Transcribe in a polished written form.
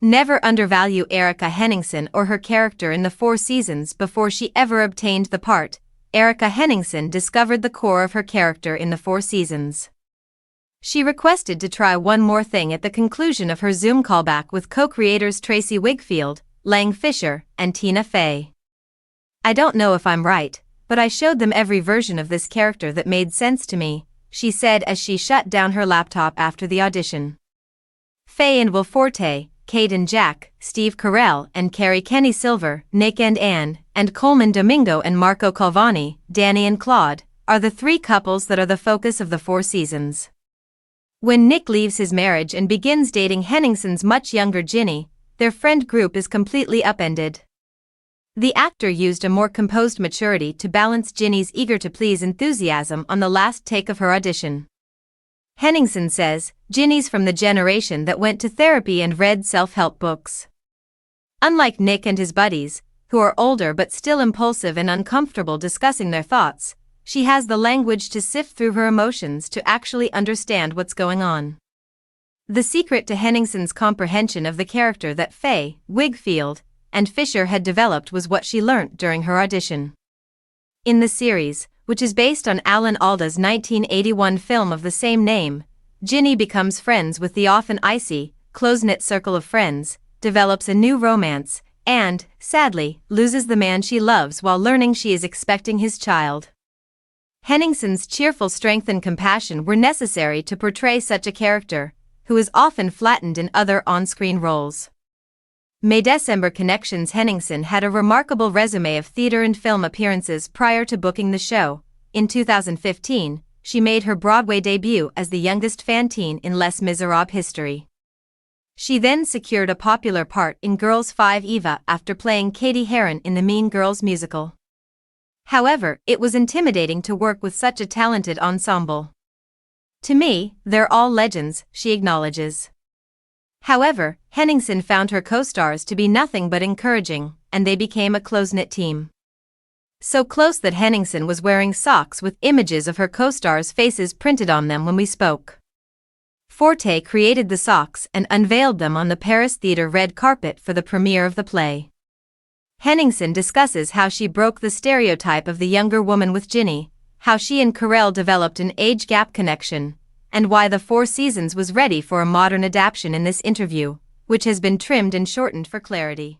Never undervalue Erika Henningsen or her character in the 4 seasons. Before she ever obtained the part, Erika Henningsen discovered the core of her character in the 4 seasons. She requested to try one more thing at the conclusion of her Zoom callback with co-creators Tracy Wigfield, Lang Fisher, and Tina Fey. "I don't know if I'm right, but I showed them every version of this character that made sense to me," she said as she shut down her laptop after the audition. Fey and Will Forte, Kate and Jack, Steve Carell and Carrie Kenny Silver, Nick and Anne, and Coleman Domingo and Marco Calvani, Danny and Claude, are the 3 couples that are the focus of the 4 seasons. When Nick leaves his marriage and begins dating Henningsen's much younger Ginny, their friend group is completely upended. The actor used a more composed maturity to balance Ginny's eager-to-please enthusiasm on the last take of her audition. Henningsen says, "Ginny's from the generation that went to therapy and read self-help books. Unlike Nick and his buddies, who are older but still impulsive and uncomfortable discussing their thoughts, she has the language to sift through her emotions to actually understand what's going on." The secret to Henningsen's comprehension of the character that Fey, Wigfield, and Fisher had developed was what she learnt during her audition. In the series, which is based on Alan Alda's 1981 film of the same name, Ginny becomes friends with the often icy, close-knit circle of friends, develops a new romance, and, sadly, loses the man she loves while learning she is expecting his child. Henningsen's cheerful strength and compassion were necessary to portray such a character, who is often flattened in other on-screen roles. May-December Connections. Henningsen had a remarkable resume of theater and film appearances prior to booking the show. In 2015, she made her Broadway debut as the youngest Fantine in Les Miserables history. She then secured a popular part in Girls 5 Eva after playing Katie Heron in the Mean Girls musical. However, it was intimidating to work with such a talented ensemble. "To me, they're all legends," she acknowledges. However, Henningsen found her co-stars to be nothing but encouraging, and they became a close-knit team. So close that Henningsen was wearing socks with images of her co-stars' faces printed on them when we spoke. Forte created the socks and unveiled them on the Paris Theatre red carpet for the premiere of the play. Henningsen discusses how she broke the stereotype of the younger woman with Ginny, how she and Carell developed an age gap connection, and why the 4 seasons was ready for a modern adaptation in this interview, which has been trimmed and shortened for clarity.